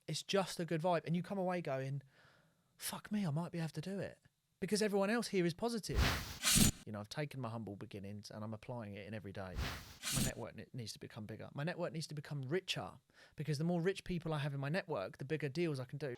it's just a good vibe. And you come away going, fuck me, I might be able to do it. Because everyone else here is positive. You know, I've taken my humble beginnings and I'm applying it in every day. My network needs to become bigger. My network needs to become richer, because the more rich people I have in my network, the bigger deals I can do.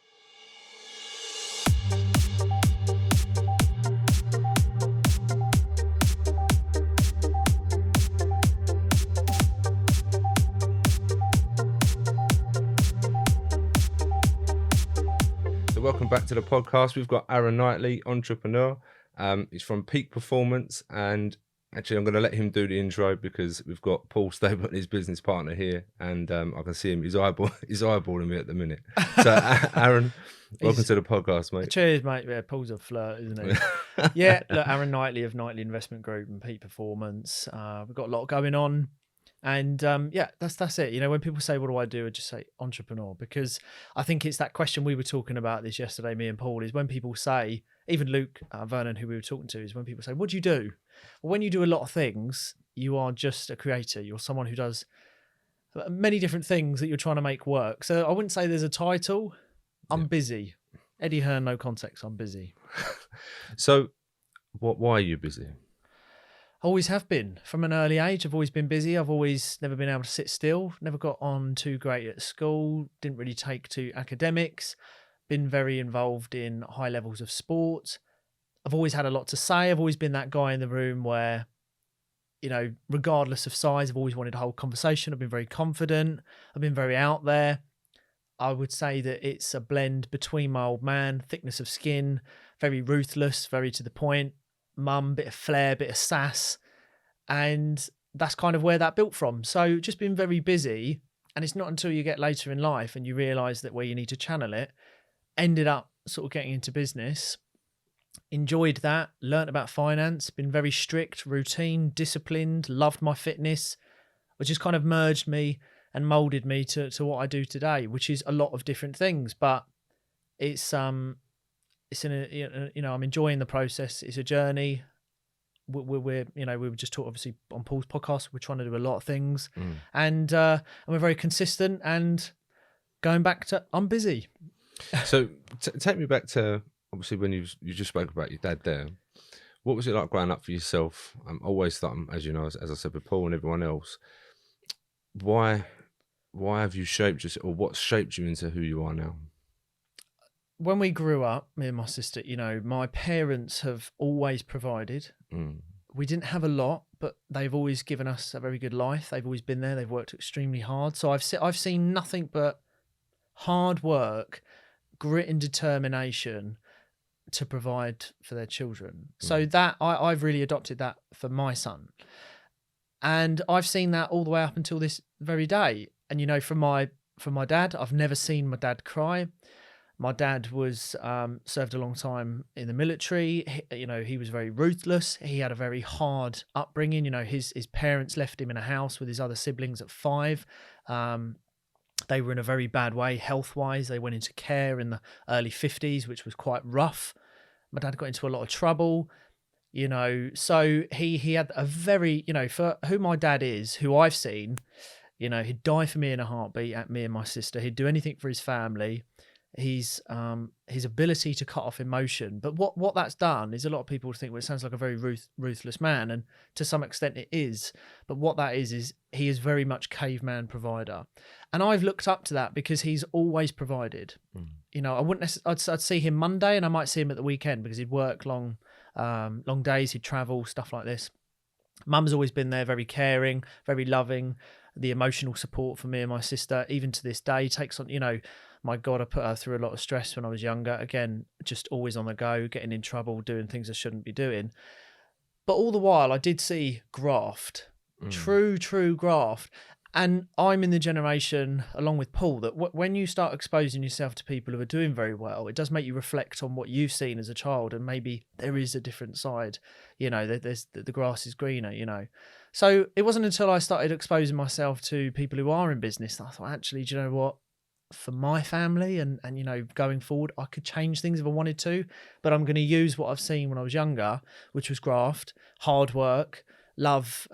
So welcome back to the podcast. We've got Aaron Knightley, entrepreneur. He's from Peak Performance, and actually I'm going to let him do the intro because we've got Paul Stapleton, his business partner, here, and I can see him. He's eyeballing me at the minute. So Aaron, welcome to the podcast, mate. Cheers, mate. Yeah, Paul's a flirt, isn't he? Yeah, look, Aaron Knightley of Knightley Investment Group and Peak Performance. We've got a lot going on. And yeah, that's it. You know, when people say, what do I do? I just say entrepreneur, because I think it's that question we were talking about this yesterday, me and Paul, is when people say, even Luke Vernon, who we were talking to, is when people say, what do you do? Well, when you do a lot of things, you are just a creator. You're someone who does many different things that you're trying to make work. So I wouldn't say there's a title. I'm busy. Eddie Hearn, no context. I'm busy. So why are you busy? Always have been. From an early age, I've always been busy. I've always never been able to sit still, never got on too great at school, didn't really take to academics, been very involved in high levels of sport. I've always had a lot to say. I've always been that guy in the room where, you know, regardless of size, I've always wanted to hold conversation. I've been very confident. I've been very out there. I would say that it's a blend between my old man, thickness of skin, very ruthless, very to the point. Mum, bit of flair, bit of sass, and that's kind of where that built from. So just been very busy, and it's not until you get later in life and you realise that where you need to channel it. Ended up sort of getting into business, enjoyed that, learnt about finance, been very strict, routine, disciplined, loved my fitness, which has kind of merged me and moulded me to what I do today, which is a lot of different things, but it's in a, you know, I'm enjoying the process. It's a journey. We're you know, we were just talking obviously on Paul's podcast. We're trying to do a lot of things, and we're very consistent. And going back to, I'm busy. So take me back to obviously when you just spoke about your dad there. What was it like growing up for yourself? I'm always thought, as you know, as I said with Paul and everyone else, why have you shaped yourself, or what shaped you into who you are now? When we grew up, me and my sister, you know, my parents have always provided. We didn't have a lot, but they've always given us a very good life. They've always been there. They've worked extremely hard. So I've seen nothing but hard work, grit and determination to provide for their children. So that I've really adopted that for my son. And I've seen that all the way up until this very day. And, you know, from my dad, I've never seen my dad cry. My dad was served a long time in the military. He was very ruthless. He had a very hard upbringing. You know, his parents left him in a house with his other siblings at 5. They were in a very bad way health-wise. They went into care in the early 50s, which was quite rough. My dad got into a lot of trouble. You know, so he had a very, you know, for who my dad is, who I've seen, you know, he'd die for me in a heartbeat at me and my sister. He'd do anything for his family. His ability to cut off emotion, but what that's done is a lot of people think, well, it sounds like a very ruthless man, and to some extent it is, but what that is he is very much caveman provider, and I've looked up to that because he's always provided. You know, I wouldn't I'd see him Monday and I might see him at the weekend because he'd work long days, he'd travel, stuff like this. Mum's always been there, very caring, very loving. The emotional support for me and my sister, even to this day, takes on, you know, my God, I put her through a lot of stress when I was younger. Again, just always on the go, getting in trouble, doing things I shouldn't be doing. But all the while, I did see graft, true graft. And I'm in the generation, along with Paul, that when you start exposing yourself to people who are doing very well, it does make you reflect on what you've seen as a child, and maybe there is a different side. You know, the grass is greener, you know. So it wasn't until I started exposing myself to people who are in business that I thought, actually, do you know what? For my family and you know, going forward, I could change things if I wanted to, but I'm going to use what I've seen when I was younger, which was graft, hard work, love,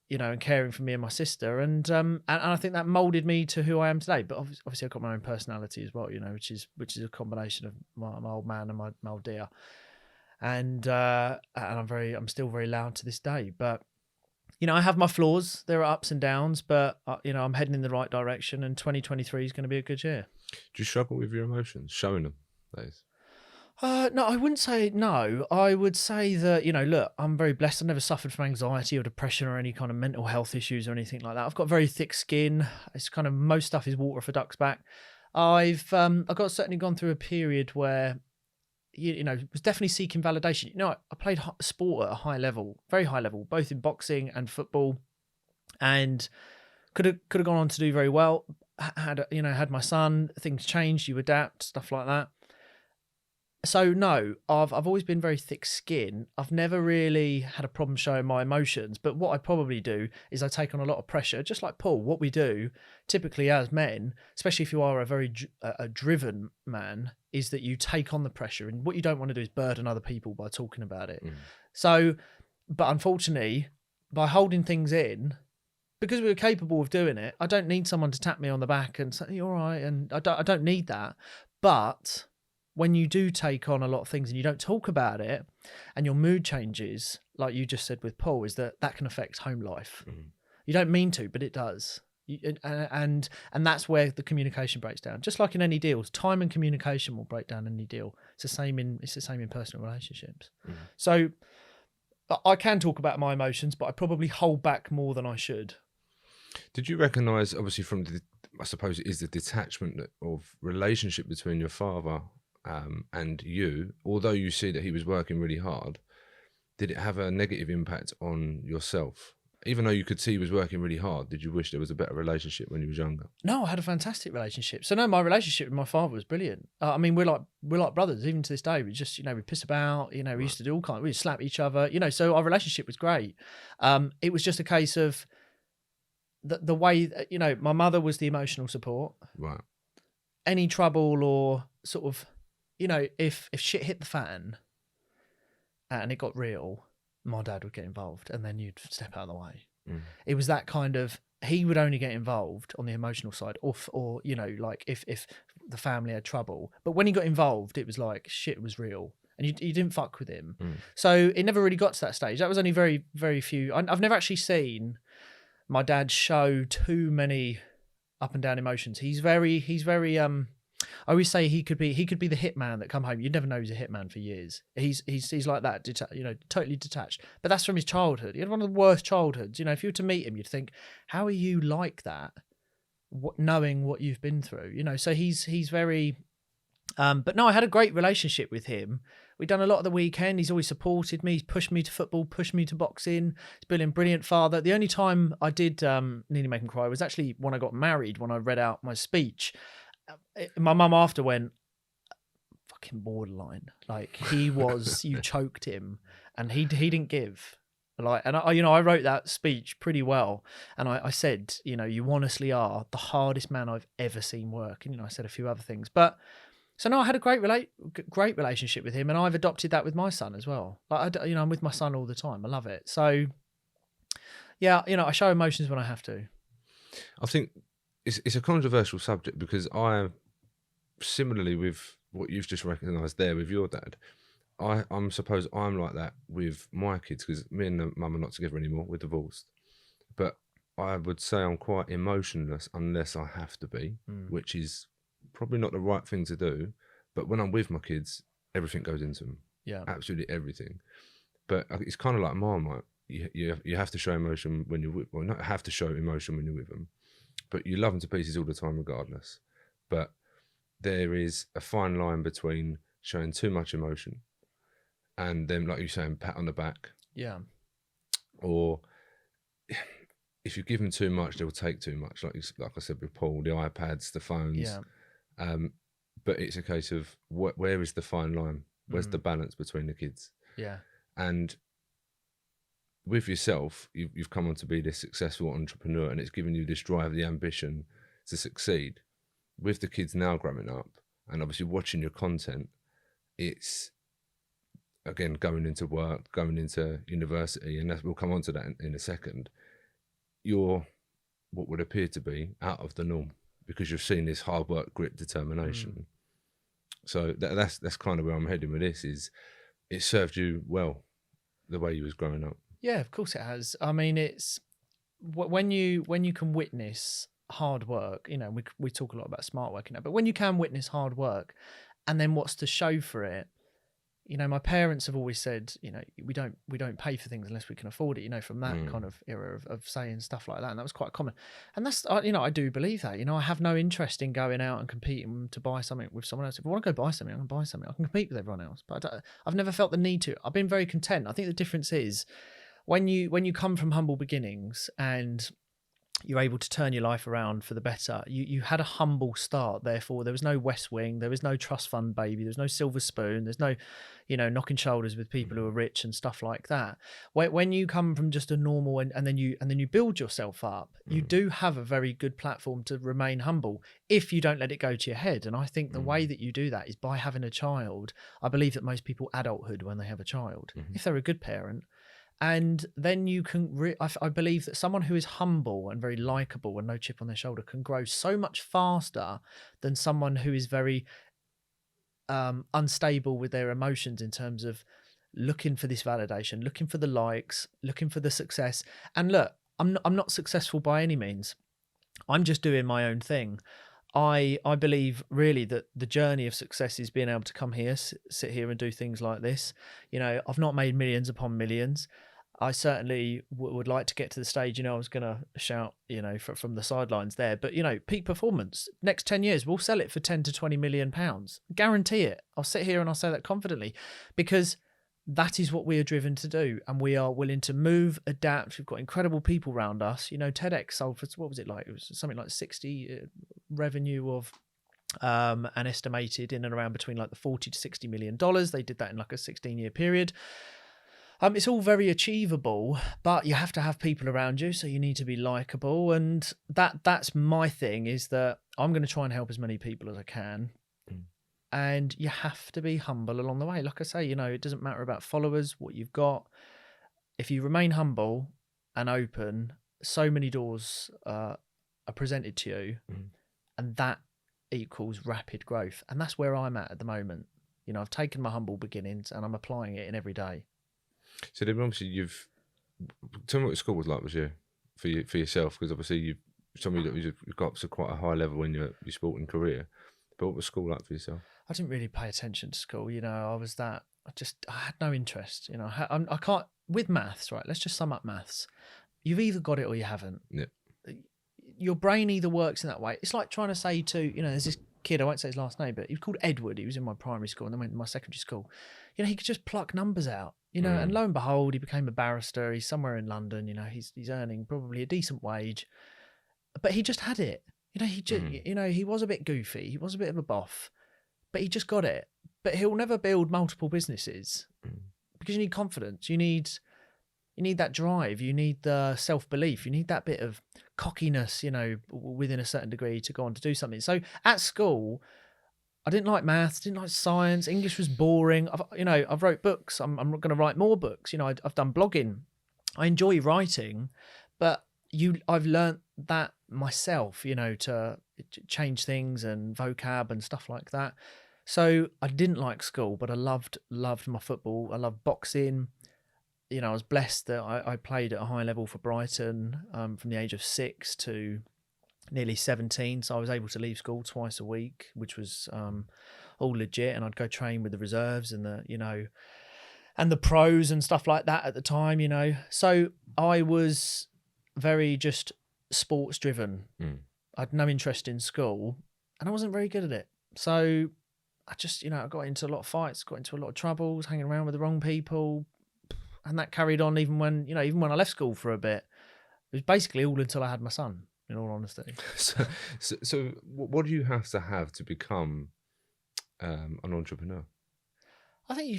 you know, and caring for me and my sister. And I think that molded me to who I am today. But obviously I've got my own personality as well, you know, which is a combination of my old man and my old dear. And I'm still very loud to this day. But, you know, I have my flaws. There are ups and downs, but, you know, I'm heading in the right direction, and 2023 is going to be a good year. Do you struggle with your emotions, showing them, that is? No, I wouldn't say no. I would say that, you know, look, I'm very blessed. I've never suffered from anxiety or depression or any kind of mental health issues or anything like that. I've got very thick skin. It's kind of, most stuff is water off a duck's back. I've certainly gone through a period where, you know, was definitely seeking validation. You know, I played sport at a high level, very high level, both in boxing and football, and could have gone on to do very well. Had my son. Things changed. You adapt, stuff like that. So no, I've always been very thick skin. I've never really had a problem showing my emotions. But what I probably do is I take on a lot of pressure, just like Paul. What we do typically as men, especially if you are a very driven man, is that you take on the pressure, and what you don't want to do is burden other people by talking about it. So, but unfortunately, by holding things in, because we were capable of doing it, I don't need someone to tap me on the back and say, "You're all right," and I don't need that. But when you do take on a lot of things and you don't talk about it, and your mood changes, like you just said with Paul, is that can affect home life. You don't mean to, but it does. And that's where the communication breaks down. Just like in any deals, time and communication will break down any deal. It's the same in personal relationships. So I can talk about my emotions, but I probably hold back more than I should. Did you recognise, obviously, from I suppose it is the detachment of relationship between your father and you, although you see that he was working really hard, did it have a negative impact on yourself? Even though you could see he was working really hard, did you wish there was a better relationship when you was younger? No, I had a fantastic relationship. So no, my relationship with my father was brilliant. I mean, we're like brothers, even to this day. We just, you know, we piss about, you know, we used to do all kinds, we used to slap each other, you know, so our relationship was great. It was just a case of the way, you know, my mother was the emotional support. Right. Any trouble or sort of, you know, if shit hit the fan and it got real, my dad would get involved, and then you'd step out of the way. It was that kind of, he would only get involved on the emotional side, or you know, like if the family had trouble. But when he got involved, it was like shit was real, and you didn't fuck with him. So it never really got to that stage. That was only very, very few. I've never actually seen my dad show too many up and down emotions. He's very I always say he could be the hitman that come home. You'd never know he's a hitman for years. He's like that, you know, totally detached. But that's from his childhood. He had one of the worst childhoods. You know, if you were to meet him, you'd think, how are you like that? Knowing what you've been through, you know. So he's very. But no, I had a great relationship with him. We'd done a lot of the weekend. He's always supported me. He's pushed me to football, pushed me to boxing. He's been a brilliant father. The only time I did nearly make him cry was actually when I got married, when I read out my speech. My mum after went, fucking borderline. Like, he was, you choked him, and he didn't give. Like, and I wrote that speech pretty well, and I said, you know, you honestly are the hardest man I've ever seen work. And, you know, I said a few other things, but so no, I had a great relationship with him, and I've adopted that with my son as well. Like, you know, I'm with my son all the time. I love it. So yeah, you know, I show emotions when I have to. I think it's a controversial subject, because I, similarly with what you've just recognised there with your dad, I'm suppose I'm like that with my kids, because me and the mum are not together anymore. We're divorced. But I would say I'm quite emotionless unless I have to be, which is probably not the right thing to do. But when I'm with my kids, everything goes into them. Yeah, absolutely everything. But it's kind of like Marmite. You have to show emotion when you're with, well, not have to show emotion when you're with them, but you love them to pieces all the time regardless. But there is a fine line between showing too much emotion and then, like you're saying, pat on the back. Yeah. Or if you give them too much, they'll take too much. Like I said with Paul, the iPads, the phones. Yeah. But it's a case of where is the fine line? Where's the balance between the kids? Yeah. And with yourself, you've come on to be this successful entrepreneur, and it's given you this drive, the ambition to succeed. With the kids now growing up, and obviously watching your content, it's, again, going into work, going into university, and we'll come on to that in a second. you're what would appear to be out of the norm because you've seen this hard work, grit, determination. So that's kind of where I'm heading with this. Is it served you well the way you was growing up? Yeah, of course it has. I mean, it's when you can witness hard work. You know, we talk a lot about smart work, but when you can witness hard work, and then what's to show for it. You know, my parents have always said, you know, we don't pay for things unless we can afford it. You know, from that kind of era of saying stuff like that, and that was quite common. And that's, you know, I do believe that. You know, I have no interest in going out and competing to buy something with someone else. If I want to go buy something, I can buy something. I can compete with everyone else, but I've never felt the need to. I've been very content. I think the difference is when you come from humble beginnings and you're able to turn your life around for the better. You had a humble start, therefore there was no West Wing, there was no trust fund baby, there's no silver spoon, there's no, you know, knocking shoulders with people who are rich and stuff like that. When you come from just a normal and then you build yourself up, you do have a very good platform to remain humble if you don't let it go to your head. And I think the way that you do that is by having a child. I believe that most people adulthood when they have a child, if they're a good parent. And then you can, I believe that someone who is humble and very likable and no chip on their shoulder can grow so much faster than someone who is very unstable with their emotions in terms of looking for this validation, looking for the likes, looking for the success. And look, I'm not successful by any means. I'm just doing my own thing. I believe really that the journey of success is being able to come here, sit here and do things like this. You know, I've not made millions upon millions. I certainly would like to get to the stage, you know, I was going to shout, you know, from the sidelines there, but, you know, peak performance, next 10 years, we'll sell it for 10 to 20 million pounds. Guarantee it. I'll sit here and I'll say that confidently because that is what we are driven to do. And we are willing to move, adapt. We've got incredible people around us. You know, TEDx sold for, what was it like? It was something like 60 revenue of, and estimated in and around between like the 40 to 60 million dollars. They did that in like a 16-year period. It's all very achievable, but you have to have people around you, so you need to be likable. And that's my thing, is that I'm going to try and help as many people as I can. And you have to be humble along the way. Like I say, you know, it doesn't matter about followers, what you've got. If you remain humble and open, so many doors are presented to you, and that equals rapid growth. And that's where I'm at the moment. You know, I've taken my humble beginnings and I'm applying it in every day. So then obviously tell me what school was like for yourself, because obviously you've told me that you've got up to quite a high level in your sporting career, but what was school like for yourself? I didn't really pay attention to school. You know, I had no interest. You know, I can't, with maths, right? Let's just sum up maths. You've either got it or you haven't. Yeah. Your brain either works in that way. It's like trying to say to, you know, there's this kid, I won't say his last name, but he was called Edward. He was in my primary school and then went to my secondary school. You know, he could just pluck numbers out, you know, and lo and behold, he became a barrister. He's somewhere in London, you know, he's earning probably a decent wage, but he just had it. You know, he just, you know, he was a bit goofy. He was a bit of a boff, but he just got it. But he'll never build multiple businesses because you need confidence. You need that drive. You need the self-belief. You need that bit of cockiness, you know, within a certain degree to go on to do something. So at school, I didn't like maths, didn't like science. English was boring. I've wrote books. I'm not going to write more books. You know, I've done blogging. I enjoy writing, but I've learnt that myself, you know, to change things and vocab and stuff like that. So I didn't like school, but I loved my football. I loved boxing. You know, I was blessed that I played at a high level for Brighton from the age of 6 to nearly 17. So I was able to leave school twice a week, which was all legit. And I'd go train with the reserves and the pros and stuff like that at the time, you know. So I was very just sports driven. I had no interest in school and I wasn't very good at it. So I just, you know, I got into a lot of fights, got into a lot of troubles, hanging around with the wrong people. And that carried on even when I left school for a bit. It was basically all until I had my son, in all honesty. So what do you have to become an entrepreneur? I think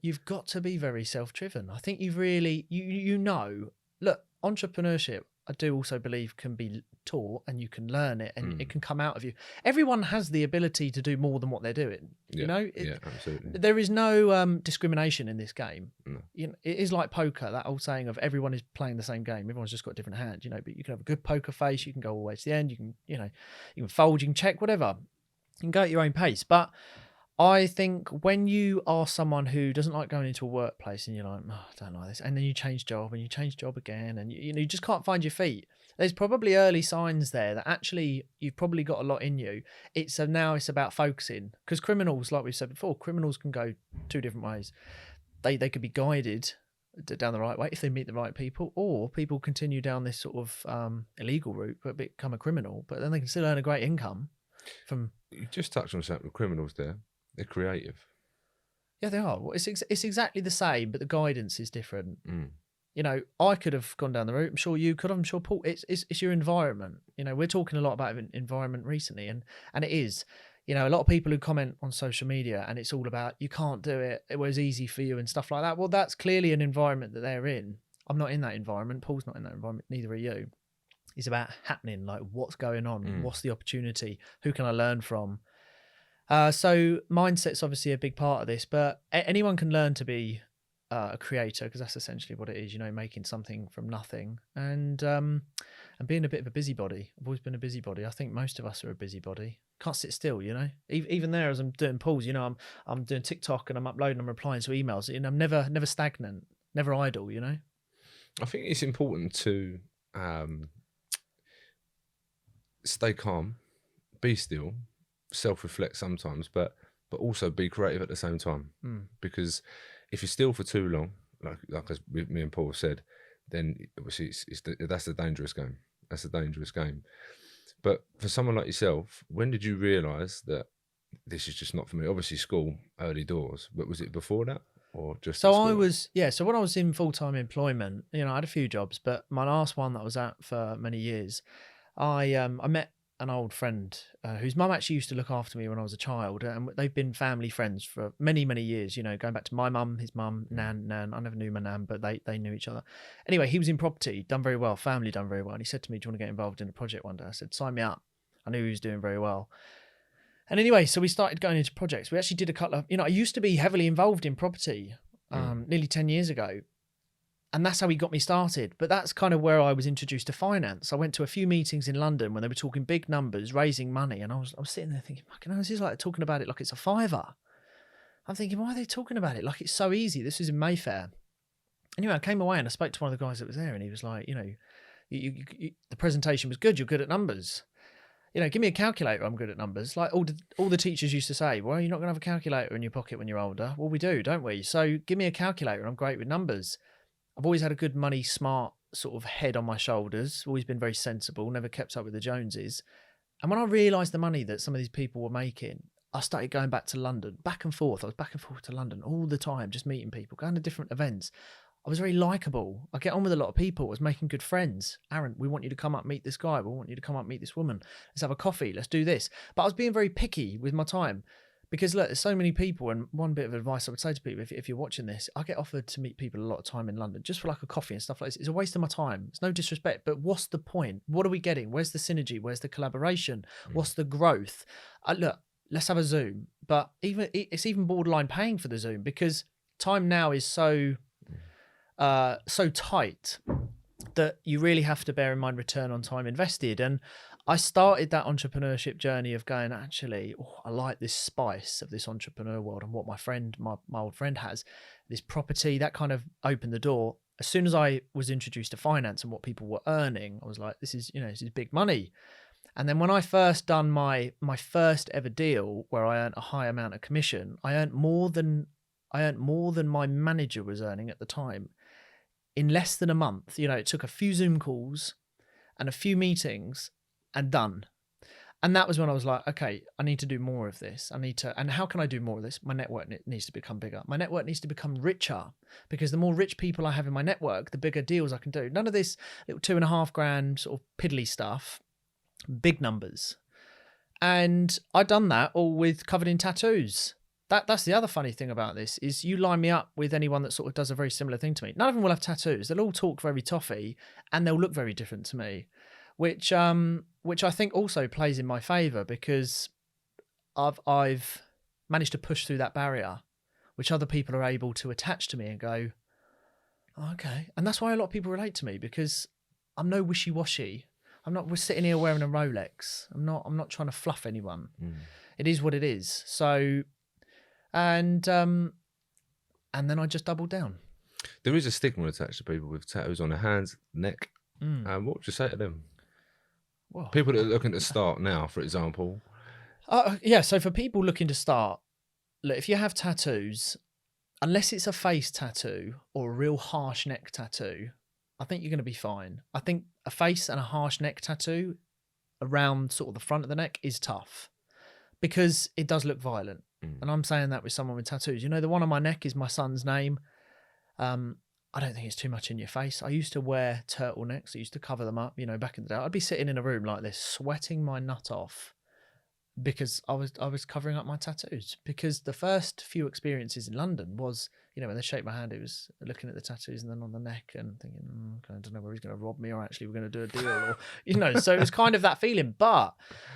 you've got to be very self-driven. I think you've really, you know, look, entrepreneurship, I do also believe can be taught, and you can learn it, and it can come out of you. Everyone has the ability to do more than what they're doing. You know, absolutely. There is no discrimination in this game. No. You know, it is like poker. That old saying of everyone is playing the same game. Everyone's just got a different hand. You know, but you can have a good poker face. You can go all the way to the end. You can, you can fold. You can check. Whatever. You can go at your own pace. But I think when you are someone who doesn't like going into a workplace and you're like, oh, I don't like this, and then you change job and you change job again, and you just can't find your feet. There's probably early signs there that actually you've probably got a lot in you. Now it's about focusing, because criminals, like we've said before, criminals can go two different ways. They could be guided down the right way if they meet the right people, or people continue down this sort of illegal route but become a criminal, but then they can still earn a great income from. You just touched on something with criminals there. They're creative. Yeah, they are. Well, it's exactly the same, but the guidance is different. Mm. You know, I could have gone down the route. I'm sure you could have. I'm sure Paul. It's your environment. You know, we're talking a lot about environment recently, and it is. You know, a lot of people who comment on social media, and it's all about you can't do it. It was easy for you and stuff like that. Well, that's clearly an environment that they're in. I'm not in that environment. Paul's not in that environment. Neither are you. It's about happening. Like, what's going on? What's the opportunity? Who can I learn from? So mindset's obviously a big part of this, but anyone can learn to be a creator, because that's essentially what it is, you know, making something from nothing, and being a bit of a busybody. I've always been a busybody. I think most of us are a busybody. Can't sit still, you know. Even there, as I'm doing Paul's, you know, I'm doing TikTok and I'm uploading, I'm replying to emails, and I'm never stagnant, never idle, you know. I think it's important to stay calm, be still, self-reflect sometimes, but also be creative at the same time. Because if you're still for too long, like as me and Paul said, then obviously that's a dangerous game. That's a dangerous game. But for someone like yourself, when did you realise that this is just not for me? Obviously school, early doors, but was it before that or just? So I was, so when I was in full-time employment, you know, I had a few jobs, but my last one that I was at for many years, I met an old friend whose mum actually used to look after me when I was a child, and they've been family friends for many years, you know, going back to my mum, his mum, nan. I never knew my nan, but they knew each other. Anyway, he was in property, done very well, family done very well, and he said to me, do you want to get involved in a project one day? I said, sign me up. I knew he was doing very well. And anyway, so we started going into projects. We actually did a couple of, you know, I used to be heavily involved in property nearly 10 years ago. And that's how he got me started. But that's kind of where I was introduced to finance. I went to a few meetings in London when they were talking big numbers, raising money. And I was sitting there thinking, fucking hell, this is like talking about it like it's a fiver. I'm thinking, why are they talking about it like it's so easy? This is in Mayfair. Anyway, I came away and I spoke to one of the guys that was there, and he was like, you know, the presentation was good. You're good at numbers. You know, give me a calculator. I'm good at numbers. Like all the teachers used to say, well, you're not going to have a calculator in your pocket when you're older. Well, we do, don't we? So give me a calculator. I'm great with numbers. I've always had a good money smart sort of head on my shoulders, always been very sensible, never kept up with the Joneses. And when I realised the money that some of these people were making, I started going back to London, back and forth. I was back and forth to London all the time, just meeting people, going to different events. I was very likeable. I get on with a lot of people. I was making good friends. Aaron, we want you to come up, meet this guy. We want you to come up, meet this woman. Let's have a coffee. Let's do this. But I was being very picky with my time. Because look, there's so many people, and one bit of advice I would say to people, if you're watching this, I get offered to meet people a lot of time in London, just for like a coffee and stuff like this. It's a waste of my time. It's no disrespect, but what's the point? What are we getting? Where's the synergy? Where's the collaboration? What's the growth? Look, let's have a Zoom. But it's even borderline paying for the Zoom, because time now is so tight that you really have to bear in mind return on time invested. And I started that entrepreneurship journey of going, actually, I like this spice of this entrepreneur world, and what my old friend has, this property, that kind of opened the door. As soon as I was introduced to finance and what people were earning, I was like, this is big money. And then when I first done my first ever deal where I earned a high amount of commission, I earned more than my manager was earning at the time in less than a month. You know, it took a few Zoom calls and a few meetings and done. And that was when I was like, okay, I need to do more of this. And how can I do more of this? My network needs to become bigger. My network needs to become richer, because the more rich people I have in my network, the bigger deals I can do. None of this little $2,500 sort of piddly stuff, big numbers. And I'd done that all covered in tattoos. that's the other funny thing about this is you line me up with anyone that sort of does a very similar thing to me. None of them will have tattoos. They'll all talk very toffee and they'll look very different to me, which I think also plays in my favour because I've managed to push through that barrier, which other people are able to attach to me and go, oh, okay. And that's why a lot of people relate to me because I'm no wishy-washy. We're sitting here wearing a Rolex. I'm not trying to fluff anyone. It is what it is. So, and then I just doubled down. There is a stigma attached to people with tattoos on their hands, neck. What would you say to them? Well, people that are looking to start now, for example. Yeah. So for people looking to start, look, if you have tattoos, unless it's a face tattoo or a real harsh neck tattoo, I think you're going to be fine. I think a face and a harsh neck tattoo around sort of the front of the neck is tough because it does look violent. And I'm saying that with someone with tattoos. You know, the one on my neck is my son's name. I don't think it's too much in your face. I used to wear turtlenecks. I used to cover them up, you know, back in the day. I'd be sitting in a room like this, sweating my nut off because I was covering up my tattoos. Because the first few experiences in London was, you know, when they shake my hand, it was looking at the tattoos and then on the neck and thinking, okay, I don't know whether he's going to rob me or actually we're going to do a deal or, you know, so it was kind of that feeling. But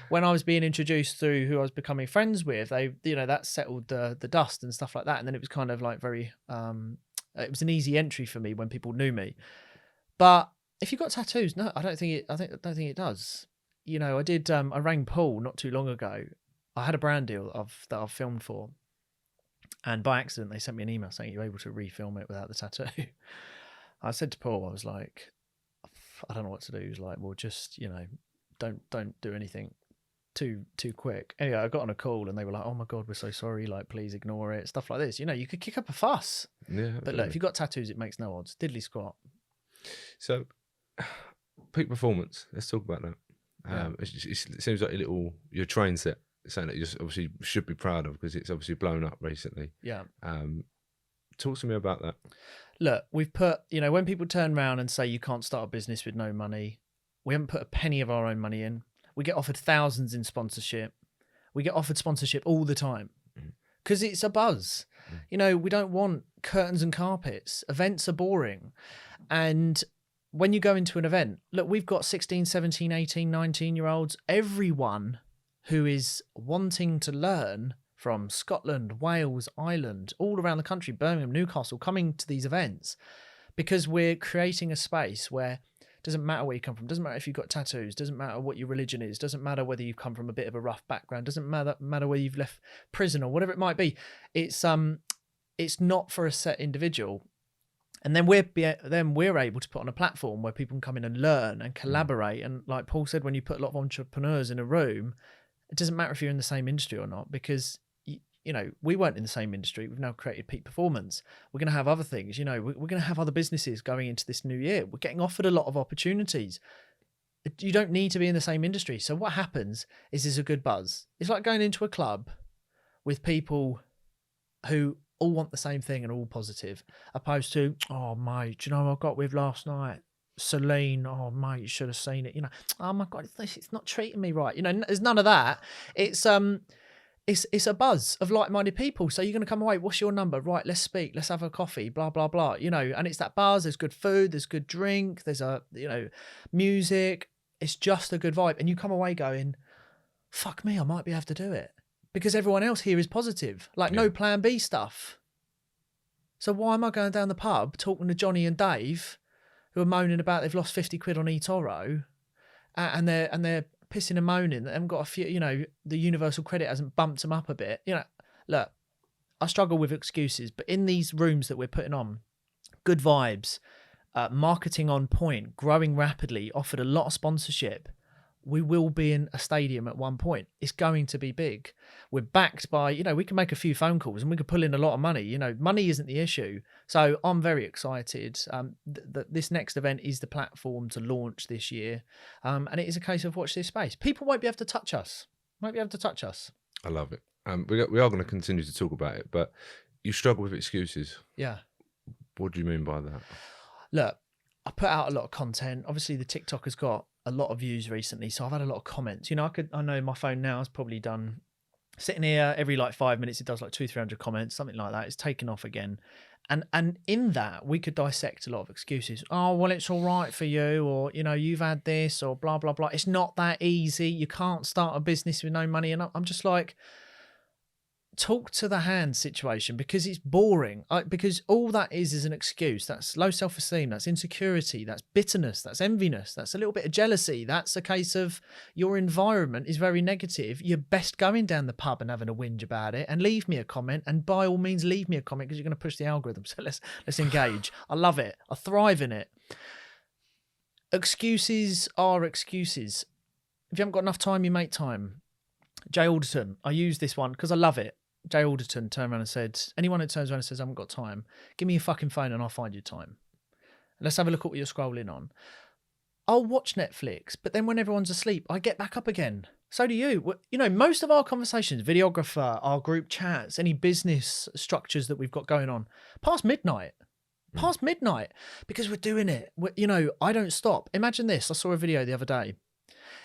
when I was being introduced through who I was becoming friends with, they, you know, that settled the dust and stuff like that. And then it was kind of like very, it was an easy entry for me when people knew me. But if you've got tattoos, no, I don't think it does. You know, I rang Paul not too long ago. I had a brand deal that I've filmed for. And by accident, they sent me an email saying you're able to refilm it without the tattoo. I said to Paul, I was like, I don't know what to do. He was like, well, just, you know, don't do anything too quick. Anyway, I got on a call and they were like, oh my God, we're so sorry. Like, please ignore it. Stuff like this. You know, you could kick up a fuss. Yeah. But look, if you've got tattoos, it makes no odds. Diddly squat. So, peak performance. Let's talk about that. Yeah. It seems like your train set, something that you just obviously should be proud of because it's obviously blown up recently. Yeah. Talk to me about that. Look, we've put, you know, when people turn around and say you can't start a business with no money, we haven't put a penny of our own money in. We get offered thousands in sponsorship. We get offered sponsorship all the time because it's a buzz. You know, we don't want curtains and carpets. Events are boring. And when you go into an event, look, we've got 16, 17, 18, 19-year-olds, everyone who is wanting to learn from Scotland, Wales, Ireland, all around the country, Birmingham, Newcastle, coming to these events because we're creating a space where it doesn't matter where you come from, doesn't matter if you've got tattoos, doesn't matter what your religion is, doesn't matter whether you've come from a bit of a rough background, doesn't matter whether you've left prison or whatever it might be. It's not for a set individual. And then we're able to put on a platform where people can come in and learn and collaborate. And like Paul said, when you put a lot of entrepreneurs in a room, it doesn't matter if you're in the same industry or not, because, you know, we weren't in the same industry. We've now created Peak Performance. We're going to have other things, you know, we're going to have other businesses going into this new year. We're getting offered a lot of opportunities. You don't need to be in the same industry. So what happens is there's a good buzz. It's like going into a club with people who all want the same thing and all positive, opposed to, oh mate, do you know what I got with last night? Celine, oh mate, you should have seen it. You know, oh my God, it's not treating me right. You know, there's none of that. It's a buzz of like-minded people. So you're going to come away, what's your number? Right, let's speak, let's have a coffee, blah, blah, blah. You know, and it's that buzz, there's good food, there's good drink, there's music. It's just a good vibe. And you come away going, fuck me, I might be able to do it. Because everyone else here is positive, like no plan B stuff. So why am I going down the pub talking to Johnny and Dave, who are moaning about they've lost 50 quid on eToro, and they're pissing and moaning that they haven't got a few, you know, the universal credit hasn't bumped them up a bit. You know, look, I struggle with excuses, but in these rooms that we're putting on, good vibes, marketing on point, growing rapidly, offered a lot of sponsorship. We will be in a stadium at one point. It's going to be big. We're backed by, you know, we can make a few phone calls and we could pull in a lot of money. You know, money isn't the issue. So I'm very excited that this next event is the platform to launch this year. And it is a case of watch this space. People won't be able to touch us. I love it. We are going to continue to talk about it, but you struggle with excuses. Yeah. What do you mean by that? Look, I put out a lot of content. Obviously, the TikTok has got a lot of views recently, so I've had a lot of comments. You know, I know my phone now has probably done Sitting here every like 5 minutes, it does like 200-300 comments, something like that. It's taken off again. And in that, we could dissect a lot of excuses. Oh, well, it's all right for you, or, you know, you've had this, or blah, blah, blah. It's not that easy. You can't start a business with no money. And I'm just like, talk to the hand situation, because it's boring. Because all that is an excuse. That's low self-esteem. That's insecurity. That's bitterness. That's enviness. That's a little bit of jealousy. That's a case of your environment is very negative. You're best going down the pub and having a whinge about it, and leave me a comment. And by all means, leave me a comment, because you're going to push the algorithm. So let's engage. I love it. I thrive in it. Excuses are excuses. If you haven't got enough time, you make time. Jay Alderton. I use this one because I love it. Jay Alderton turned around and said, anyone who turns around and says, I haven't got time, give me your fucking phone and I'll find you time. Let's have a look at what you're scrolling on. I'll watch Netflix, but then when everyone's asleep, I get back up again. So do you. You know, most of our conversations, videographer, our group chats, any business structures that we've got going on, past midnight, because we're doing it. You know, I don't stop. Imagine this. I saw a video the other day.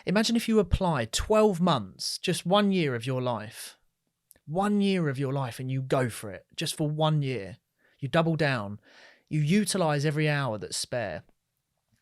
Imagine if you applied 12 months, just 1 year of your life. 1 year of your life, and you go for it just for 1 year. You double down. You utilize every hour that's spare.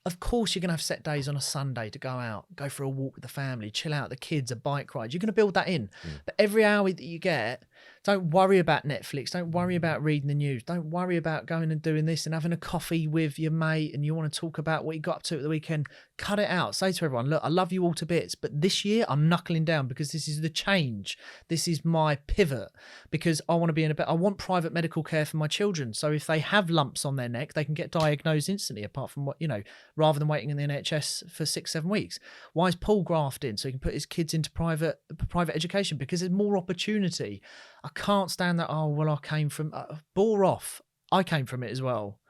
Of course, you're going to have set days on a Sunday to go out, go for a walk with the family, chill out, the kids, a bike ride. You're going to build that in. But every hour that you get, don't worry about Netflix. Don't worry about reading the news. Don't worry about going and doing this and having a coffee with your mate and you want to talk about what you got up to at the weekend. Cut it out. Say to everyone, look, I love you all to bits, but this year I'm knuckling down because this is the change. This is my pivot, because I want to be in I want private medical care for my children. So if they have lumps on their neck, they can get diagnosed instantly, apart from what, you know, rather than waiting in the NHS for 6-7 weeks. Why is Paul grafting? So he can put his kids into private education, because there's more opportunity. I can't stand that. Oh, well, I came from bore off. I came from it as well.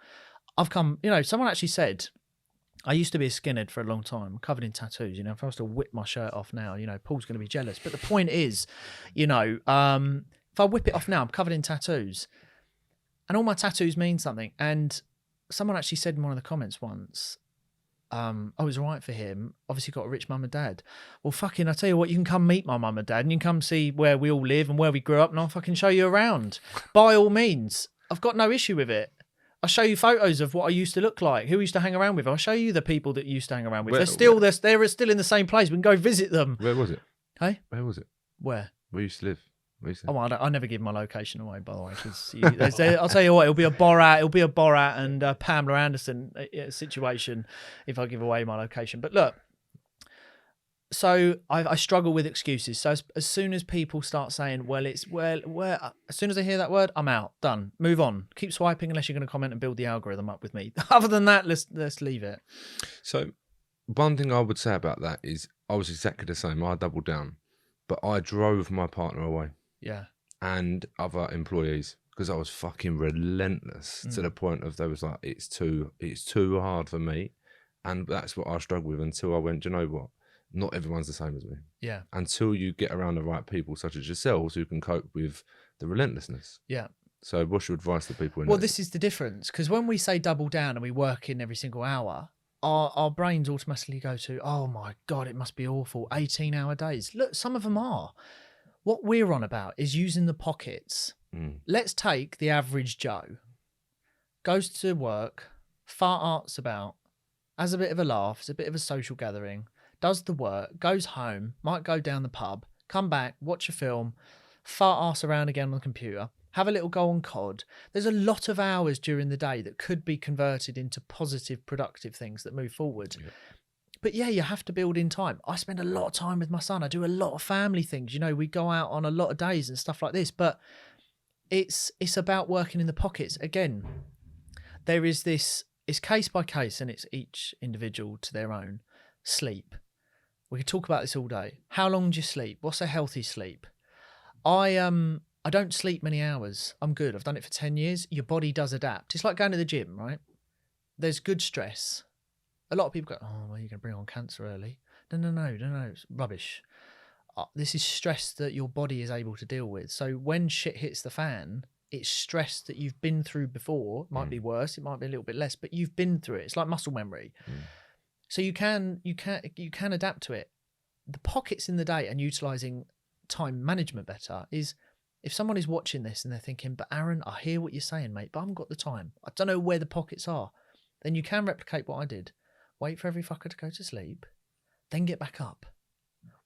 I've come, you know, someone actually said, I used to be a skinhead for a long time, covered in tattoos. You know, if I was to whip my shirt off now, you know, Paul's going to be jealous. But the point is, you know, if I whip it off now, I'm covered in tattoos, and all my tattoos mean something. And someone actually said in one of the comments once, I was right for him. Obviously got a rich mum and dad. Well, fucking, I tell you what, you can come meet my mum and dad, and you can come see where we all live and where we grew up, and I'll fucking show you around. By all means, I've got no issue with it. I'll show you photos of what I used to look like, who I used to hang around with. I'll show you the people that you used to hang around with. They're still in the same place. We can go visit them. Where was it? Hey? Where was it? Where? Where you used to live? Oh, I never give my location away, by the way. Because I'll tell you what, it'll be a Borat and Pamela Anderson situation if I give away my location. But look, so I struggle with excuses. So as soon as people start saying, as soon as I hear that word, I'm out, done, move on, keep swiping unless you're going to comment and build the algorithm up with me. Other than that, let's leave it. So one thing I would say about that is I was exactly the same. I doubled down, but I drove my partner away. Yeah. And other employees, because I was fucking relentless to the point of they was like, it's too hard for me. And that's what I struggled with until I went, do you know what? Not everyone's the same as me. Yeah. Until you get around the right people, such as yourselves, who can cope with the relentlessness. Yeah. So what's your advice to people? Well, this is the difference, because when we say double down and we work in every single hour, our brains automatically go to, oh my God, it must be awful. 18-hour days. Look, some of them are. What we're on about is using the pockets. Let's take the average Joe. Goes to work, farts about, has a bit of a laugh, it's a bit of a social gathering, does the work, goes home, might go down the pub, come back, watch a film, fart arse around again on the computer, have a little go on COD. There's a lot of hours during the day that could be converted into positive, productive things that move forward. Yeah. But yeah, you have to build in time. I spend a lot of time with my son. I do a lot of family things. You know, we go out on a lot of days and stuff like this. But it's about working in the pockets. Again, there is this, it's case by case, and it's each individual to their own. Sleep. We could talk about this all day. How long do you sleep? What's a healthy sleep? I don't sleep many hours. I'm good. I've done it for 10 years. Your body does adapt. It's like going to the gym, right? There's good stress. A lot of people go, oh, well, you're going to bring on cancer early. No, it's rubbish. This is stress that your body is able to deal with. So when shit hits the fan, it's stress that you've been through before. It might be worse, it might be a little bit less, but you've been through it. It's like muscle memory. So you can adapt to it. The pockets in the day and utilizing time management better is if someone is watching this and they're thinking, but Aaron, I hear what you're saying, mate, but I haven't got the time. I don't know where the pockets are. Then you can replicate what I did. Wait for every fucker to go to sleep, then get back up.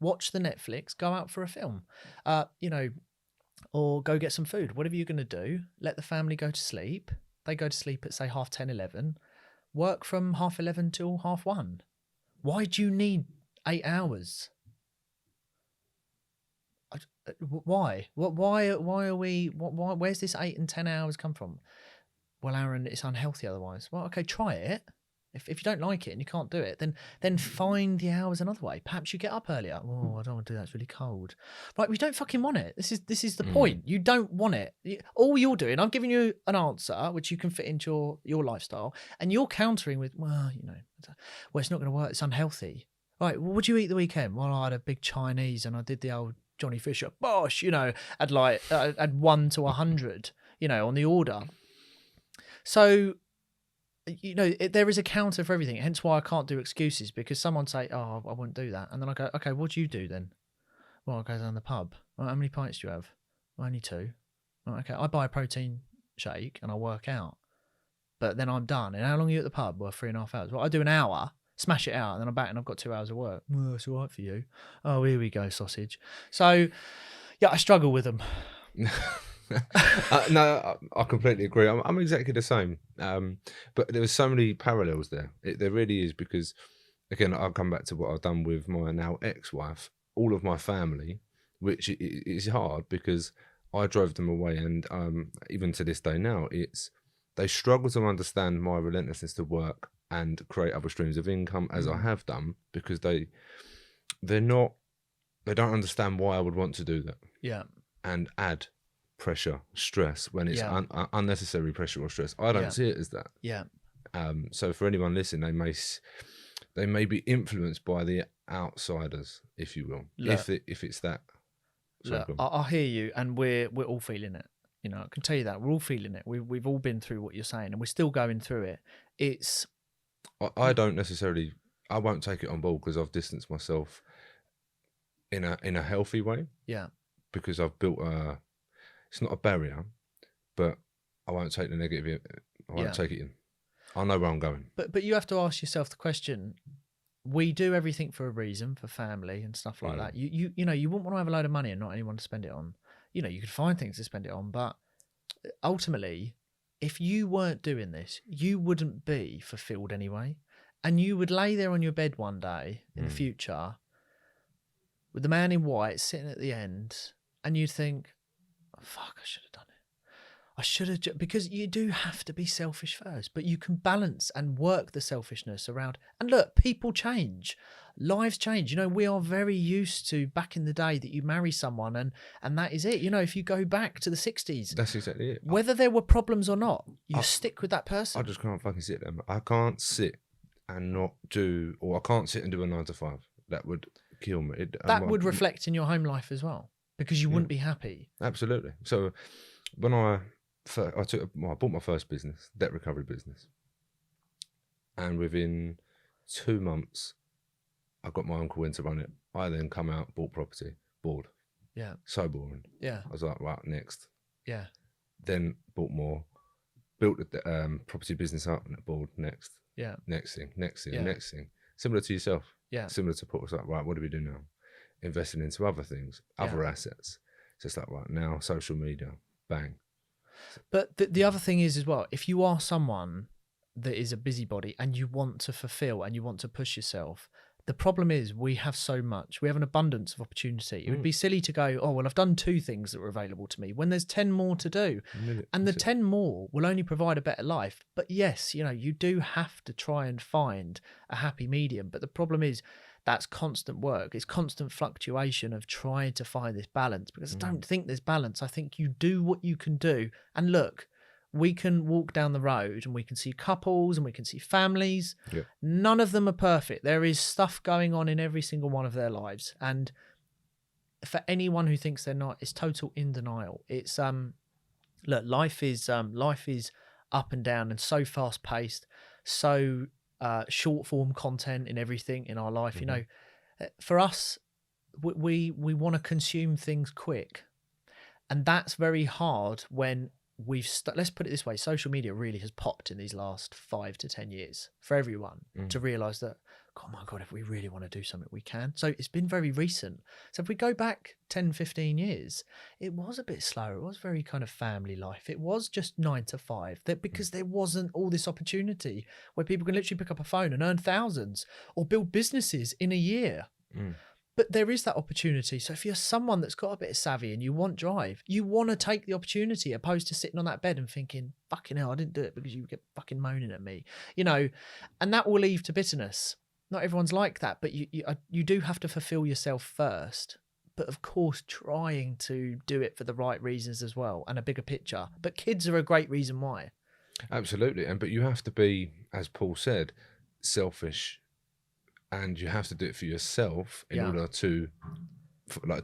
Watch the Netflix, go out for a film, or go get some food. Whatever you're going to do, let the family go to sleep. They go to sleep at, say, 10:30, 11. Work from 11:30 till 1:30. Why do you need 8 hours? Why? Why are we? Where's this 8 and 10 hours come from? Well, Aaron, it's unhealthy otherwise. Well, okay, try it. If you don't like it and you can't do it, then find the hours another way. Perhaps you get up earlier. Oh, I don't want to do that. It's really cold. Right, we don't fucking want it. This is the point. You don't want it. All you're doing, I'm giving you an answer which you can fit into your lifestyle, and you're countering with, well, it's not going to work. It's unhealthy. Right, well, what do you eat the weekend? Well, I had a big Chinese and I did the old Johnny Fisher. Bosh, I'd 1 to 100, on the order. So, there is a counter for everything. Hence why I can't do excuses, because someone say, oh, I wouldn't do that. And then I go, okay, what do you do then? Well, I go down the pub. Well, how many pints do you have? Well, only 2. Well, okay, I buy a protein shake and I work out. But then I'm done. And how long are you at the pub? Well, 3.5 hours. Well, I do an hour, smash it out, and then I'm back and I've got 2 hours of work. Well, it's all right for you. Oh, here we go, sausage. So, yeah, I struggle with them. No, I completely agree. I'm exactly the same. But there was so many parallels there. There really is, because, again, I'll come back to what I've done with my now ex-wife. All of my family, which is hard because I drove them away, and even to this day now, they struggle to understand my relentlessness to work and create other streams of income, as I have done, because they don't understand why I would want to do that. Yeah. And add pressure, stress, when it's unnecessary pressure or stress. I don't see it as that. Yeah. So for anyone listening, they may be influenced by the outsiders, if you will. Look, if it's that. Look, I hear you, and we're all feeling it. I can tell you that we're all feeling it. We've all been through what you're saying, and we're still going through it. It's. I don't necessarily. I won't take it on board because I've distanced myself in a healthy way. Yeah. Because I've built it's not a barrier, but I won't take the negative. I won't take it in. I know where I'm going. But you have to ask yourself the question. We do everything for a reason, for family and stuff like that. You wouldn't want to have a load of money and not anyone to spend it on. You could find things to spend it on, but ultimately, if you weren't doing this, you wouldn't be fulfilled anyway. And you would lay there on your bed one day in the future with the man in white sitting at the end, and you'd think, oh, fuck, I should have done it. I should have, because you do have to be selfish first, but you can balance and work the selfishness around. And look, people change, lives change. We are very used to back in the day that you marry someone and that is it. If you go back to the 60s, that's exactly it. Whether there were problems or not, you stick with that person. I just can't fucking sit there. I can't sit and not do, or I can't sit and do a 9 to 5. That would kill me. That would reflect in your home life as well, because you wouldn't be happy. Absolutely. So when I bought my first business, debt recovery business, and within 2 months, I got my uncle in to run it. I then come out, bought property, bored. Yeah. So boring. Yeah. I was like, right, next. Yeah. Then bought more, built the property business up, and bored, next. Yeah. Next thing, next thing. Similar to yourself. Yeah. Similar to Paul. It's like, right, what do we do now? Investing into other things, other assets. So it's like, right, now social media, bang. But the other thing is as well, if you are someone that is a busybody and you want to fulfill and you want to push yourself, the problem is we have an abundance of opportunity. It would be silly to go, oh, well, I've done 2 things that were available to me when there's 10 more to do. And the 10 more will only provide a better life. But yes, you do have to try and find a happy medium. But the problem is that's constant work. It's constant fluctuation of trying to find this balance, because I don't think there's balance. I think you do what you can do. And look, we can walk down the road and we can see couples and we can see families. Yeah. None of them are perfect. There is stuff going on in every single one of their lives. And for anyone who thinks they're not, it's total in denial. It's look, life is up and down and so fast paced, so short form content in everything in our life. For us, we want to consume things quick, and that's very hard when let's put it this way, social media really has popped in these last 5 to 10 years for everyone to realize that, oh my God, if we really want to do something, we can. So it's been very recent. So if we go back 10, 15 years, it was a bit slower. It was very kind of family life. It was just 9 to 5, that because there wasn't all this opportunity where people can literally pick up a phone and earn thousands or build businesses in a year. But there is that opportunity. So if you're someone that's got a bit of savvy and you want drive, you want to take the opportunity, opposed to sitting on that bed and thinking, fucking hell, I didn't do it because you get fucking moaning at me, you know, and that will lead to bitterness. Not everyone's like that, but you do have to fulfill yourself first. But of course, trying to do it for the right reasons as well, and a bigger picture. But kids are a great reason why. Absolutely. But you have to be, as Paul said, selfish. And you have to do it for yourself in order to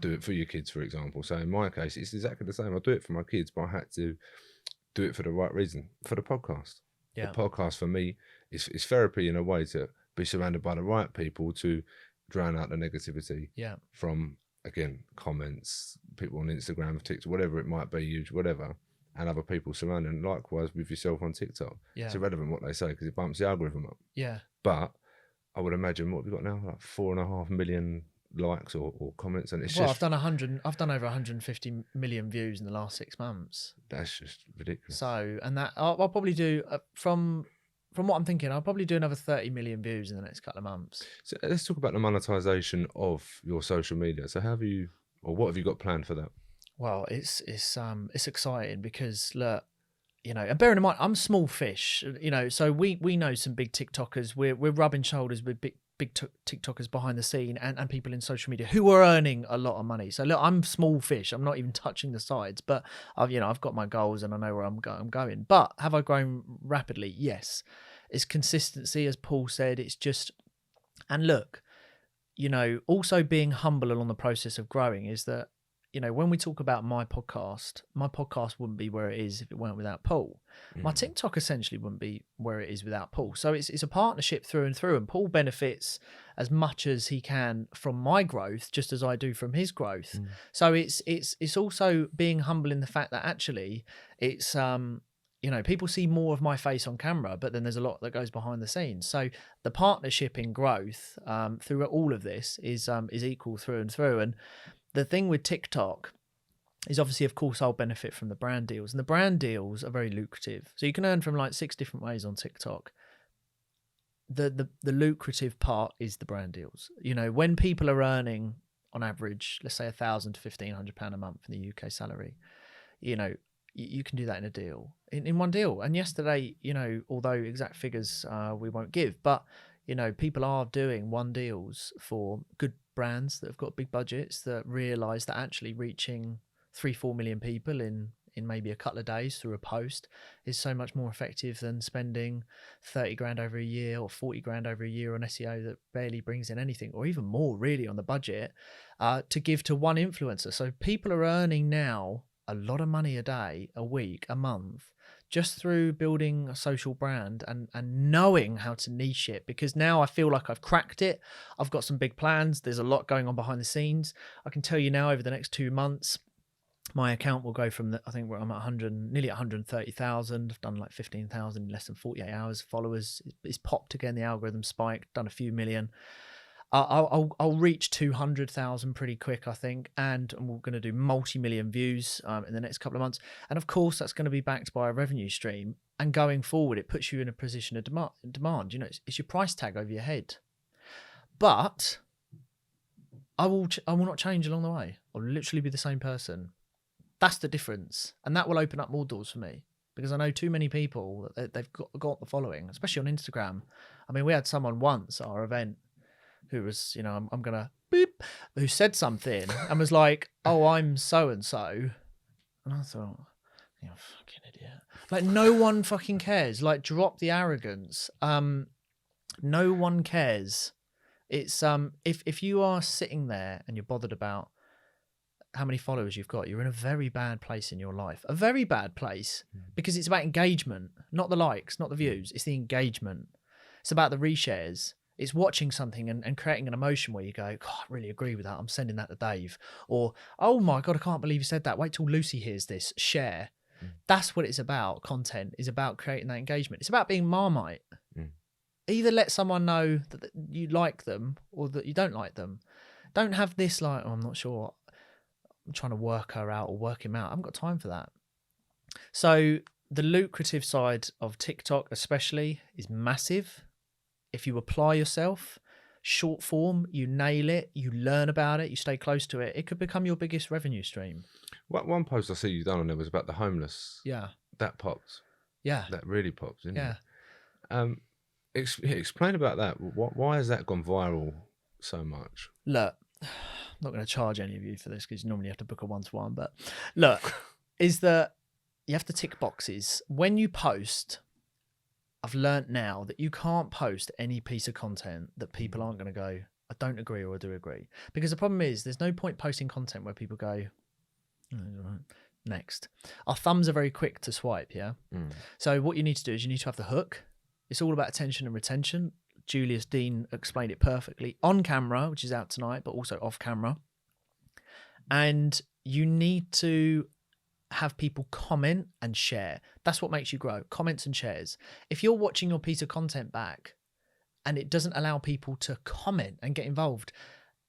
do it for your kids, for example. So in my case, it's exactly the same. I do it for my kids, but I had to do it for the right reason, for the podcast. The podcast for me is therapy in a way, to be surrounded by the right people to drown out the negativity from, again, comments, people on Instagram, TikTok, whatever it might be, YouTube, whatever, and other people surrounding. Likewise with yourself on TikTok. It's irrelevant what they say because it bumps the algorithm up. But I would imagine, what have we got now? Like 4.5 million likes or comments, and it's I've done over 150 million views in the last 6 months. That's just ridiculous. So, and that I'll probably do from what I'm thinking, I'll probably do another 30 million views in the next couple of months. So let's talk about the monetization of your social media. So what have you got planned for that? Well, it's exciting because, look, you know, and bearing in mind, I'm small fish, you know, so we know some big TikTokers. We're rubbing shoulders with big TikTokers behind the scene and people in social media who are earning a lot of money. So look, I'm small fish. I'm not even touching the sides, but I've got my goals and I know where I'm going. But have I grown rapidly? Yes. It's consistency, as Paul said. It's just, and look, you know, also being humble along the process of growing is that, you know, when we talk about my podcast wouldn't be where it is if it weren't without Paul. My TikTok essentially wouldn't be where it is without Paul. So it's a partnership through and through, and Paul benefits as much as he can from my growth, just as I do from his growth. So it's also being humble in the fact that actually it's you know, people see more of my face on camera, but then there's a lot that goes behind the scenes. So the partnership in growth through all of this is equal through and through. And the thing with TikTok is obviously, of course, I'll benefit from the brand deals, and the brand deals are very lucrative. So you can earn from like 6 different ways on TikTok. The lucrative part is the brand deals. You know, when people are earning on average, let's say £1,000 to £1,500 a month in the UK salary, you know, you can do that in a deal, in one deal. And yesterday, you know, although exact figures we won't give, but you know, people are doing one deals for good brands that have got big budgets that realize that actually reaching 3-4 million people in maybe a couple of days through a post is so much more effective than spending 30 grand over a year or 40 grand over a year on SEO that barely brings in anything, or even more really on the budget, to give to one influencer. So people are earning now a lot of money a day, a week, a month, just through building a social brand and knowing how to niche it, because now I feel like I've cracked it. I've got some big plans. There's a lot going on behind the scenes. I can tell you now, over the next 2 months, my account will go from, I think I'm at nearly 130,000. I've done like 15,000 in less than 48 hours. Followers, it's popped again. The algorithm spiked, done a few million. I'll reach 200,000 pretty quick, I think, and we're going to do multi-million views in the next couple of months. And of course, that's going to be backed by a revenue stream. And going forward, it puts you in a position of demand. You know, it's your price tag over your head. But I will not change along the way. I'll literally be the same person. That's the difference, and that will open up more doors for me, because I know too many people that they've got the following, especially on Instagram. I mean, we had someone once at our event who was, you know, I'm gonna beep, who said something and was like, "Oh, I'm so and so," and I thought, "You're a fucking idiot." Like, no one fucking cares. Like, drop the arrogance. No one cares. It's if you are sitting there and you're bothered about how many followers you've got, you're in a very bad place in your life. A very bad place, because it's about engagement, not the likes, not the views. It's the engagement. It's about the reshares. It's watching something and creating an emotion where you go, God, I really agree with that. I'm sending that to Dave. Or, oh my God, I can't believe you said that. Wait till Lucy hears this. Share. That's what it's about. Content is about creating that engagement. It's about being Marmite. Either let someone know that you like them or that you don't like them. Don't have this like, oh, I'm not sure. I'm trying to work her out or work him out. I haven't got time for that. So the lucrative side of TikTok especially is massive. If you apply yourself, short form, you nail it, you learn about it, you stay close to it, it could become your biggest revenue stream. One post I see you done on there was about the homeless. Yeah. That popped. Yeah. That really popped, didn't Yeah. it? Explain about that. Why has that gone viral so much? Look, I'm not going to charge any of you for this because you normally have to book a one-to-one, but look, is that you have to tick boxes. When you post, I've learnt now that you can't post any piece of content that people aren't going to go, I don't agree or I do agree. Because the problem is there's no point posting content where people go, oh, right, next. Our thumbs are very quick to swipe, yeah? So what you need to do is you need to have the hook. It's all about attention and retention. Julius Dean explained it perfectly on camera, which is out tonight, but also off camera. And you need to have people comment and share. That's what makes you grow. Comments and shares. If you're watching your piece of content back and it doesn't allow people to comment and get involved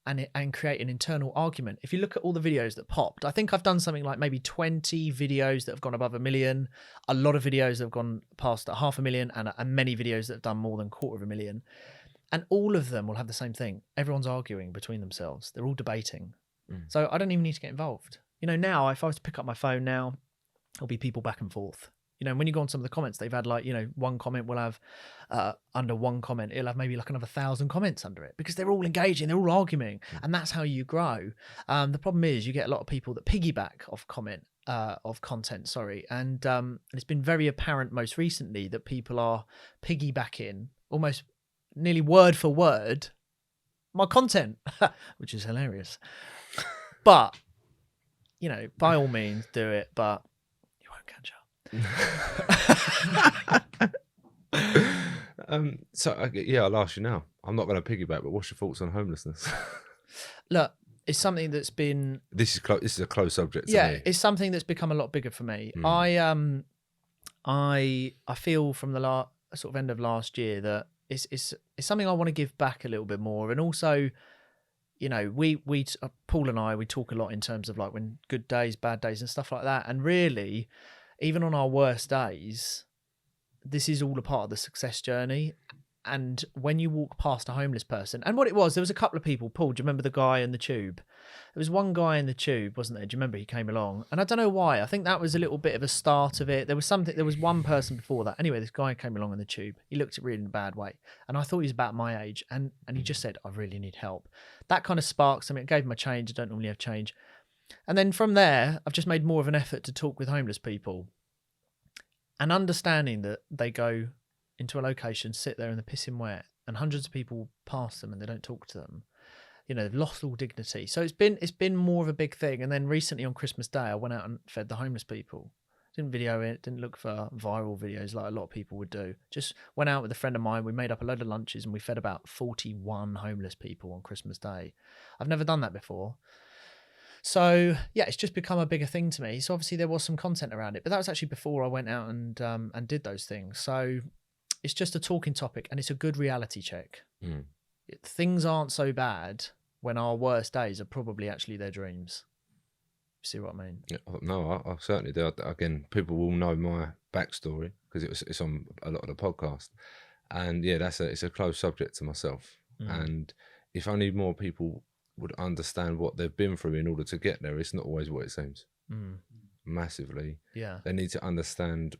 and create an internal argument. If you look at all the videos that popped, I think I've done something like maybe 20 videos that have gone above 1 million, a lot of videos that have gone past 500,000 and many videos that have done more than 250,000. And all of them will have the same thing. Everyone's arguing between themselves. They're all debating. So I don't even need to get involved. You know, now if I was to pick up my phone now, there'll be people back and forth. You know, and when you go on some of the comments, they've had like, you know, one comment will have under one comment, it'll have maybe like another 1,000 comments under it because they're all engaging, they're all arguing, and that's how you grow. The problem is you get a lot of people that piggyback off content, and it's been very apparent most recently that people are piggybacking almost nearly word for word my content, which is hilarious. But you know, by all means, do it, but you won't catch up. I'll ask you now. I'm not going to piggyback, but what's your thoughts on homelessness? Look, it's something that's been. This is a close subject to me. It's something that's become a lot bigger for me. I feel from the sort of end of last year that it's something I want to give back a little bit more, and also, you know, we Paul and I, we talk a lot in terms of like when good days, bad days, and stuff like that. And really, even on our worst days, this is all a part of the success journey. And when you walk past a homeless person, and what it was, there was a couple of people. Paul, do you remember the guy in the tube? There was one guy in the tube, wasn't there? Do you remember he came along? And I don't know why. I think that was a little bit of a start of it. There was one person before that. Anyway, this guy came along in the tube. He looked at really in a bad way. And I thought he was about my age. And he just said, I really need help. That kind of sparked something. It gave him a change. I don't normally have change. And then from there, I've just made more of an effort to talk with homeless people. And understanding that they go into a location, sit there in the pissing wet, and hundreds of people pass them and they don't talk to them. You know, they've lost all dignity. So it's been more of a big thing. And then recently on Christmas Day, I went out and fed the homeless people. Didn't video it, didn't look for viral videos like a lot of people would do. Just went out with a friend of mine. We made up a load of lunches and we fed about 41 homeless people on Christmas Day. I've never done that before. So yeah, it's just become a bigger thing to me. So obviously there was some content around it, but that was actually before I went out and did those things. So it's just a talking topic and it's a good reality check. Things aren't so bad when our worst days are probably actually their dreams. See what I mean? Yeah, no, I certainly do. Again, people will know my backstory because it's on a lot of the podcast, and yeah, it's a close subject to myself. And if only more people would understand what they've been through in order to get there, it's not always what it seems. Massively, yeah. They need to understand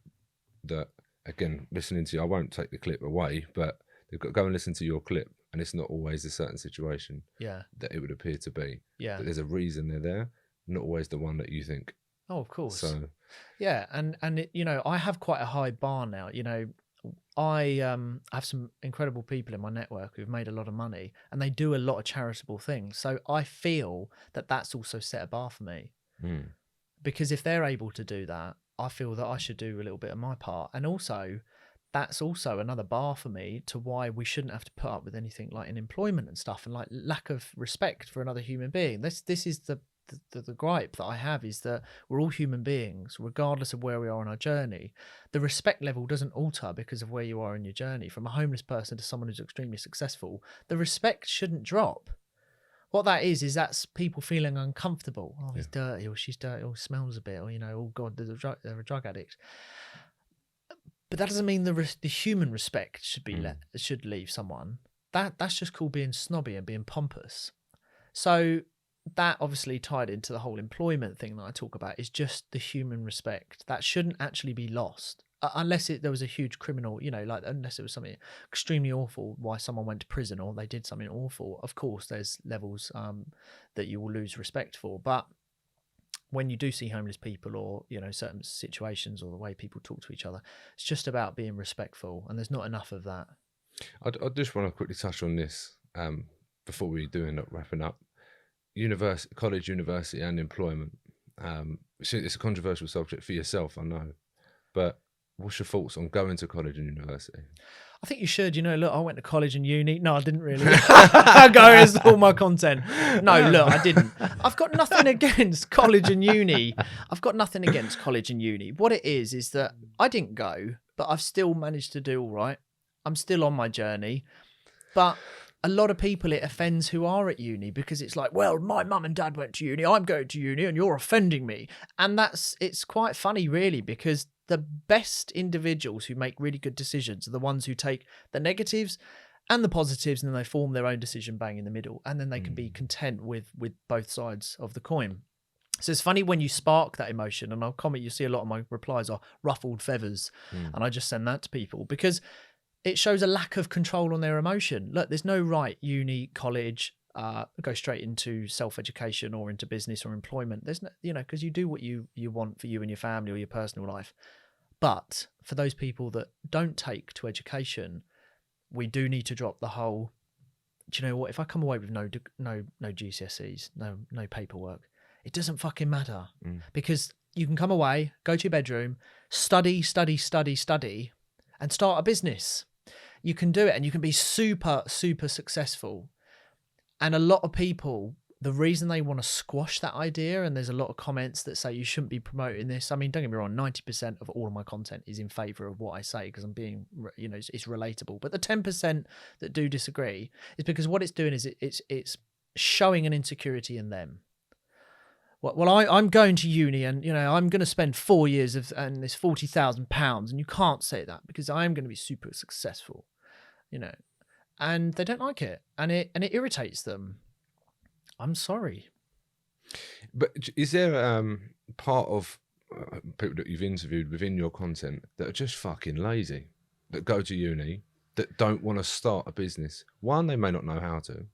that. Again, listening to you, I won't take the clip away, but they've got to go and listen to your clip, and it's not always a certain situation that it would appear to be. Yeah, but there's a reason they're there. Not always the one that you think. Oh, of course. So, yeah, and it, you know, I have quite a high bar now. You know, I have some incredible people in my network who've made a lot of money, and they do a lot of charitable things. So I feel that that's also set a bar for me, because if they're able to do that, I feel that I should do a little bit of my part. And also, that's also another bar for me to why we shouldn't have to put up with anything like in employment and stuff, and like lack of respect for another human being. This is the gripe that I have, is that we're all human beings, regardless of where we are on our journey. The respect level doesn't alter because of where you are in your journey. From a homeless person to someone who's extremely successful, the respect shouldn't drop. What that is that's people feeling uncomfortable. Oh, he's dirty, or she's dirty, or smells a bit, or, you know, oh God, they're a drug addict. But that doesn't mean the human respect should be should leave someone. That's just called being snobby and being pompous. So that obviously tied into the whole employment thing that I talk about is just the human respect. That shouldn't actually be lost. Unless there was a huge criminal, you know, like unless it was something extremely awful, why someone went to prison or they did something awful. Of course, there's levels that you will lose respect for. But when you do see homeless people, or, you know, certain situations, or the way people talk to each other, it's just about being respectful, and there's not enough of that. I just want to quickly touch on this before we do end up wrapping up. College, university, and employment. It's a controversial subject for yourself, I know, but what's your thoughts on going to college and university? I think you should. You know, look, I went to college and uni. No, I didn't really. Go as all my content. No, look, I didn't. I've got nothing against college and uni. What it is that I didn't go, but I've still managed to do all right. I'm still on my journey. But a lot of people, it offends who are at uni, because it's like, well, my mum and dad went to uni, I'm going to uni, and you're offending me. And it's quite funny, really, because the best individuals who make really good decisions are the ones who take the negatives and the positives, and then they form their own decision bang in the middle, and then they can be content with both sides of the coin. So it's funny when you spark that emotion, and I'll comment, you see a lot of my replies are ruffled feathers, and I just send that to people because it shows a lack of control on their emotion. Look, there's no right uni, college, go straight into self-education or into business or employment. There's no, you know, because you do what you want for you and your family or your personal life. But for those people that don't take to education, we do need to drop the whole, do you know what, if I come away with no GCSEs, no paperwork, it doesn't fucking matter. Because you can come away, go to your bedroom, study, and start a business. You can do it, and you can be super, super successful. And a lot of people, the reason they want to squash that idea, and there's a lot of comments that say you shouldn't be promoting this. I mean, don't get me wrong, 90% of all of my content is in favor of what I say, because I'm being, you know, it's relatable. But the 10% that do disagree is because what it's doing is it's showing an insecurity in them. Well, I'm going to uni, and, you know, I'm going to spend 4 years and this £40,000, and you can't say that because I am going to be super successful, you know, and they don't like it, and it irritates them. I'm sorry. But is there part of people that you've interviewed within your content that are just fucking lazy, that go to uni, that don't want to start a business? One, they may not know how to,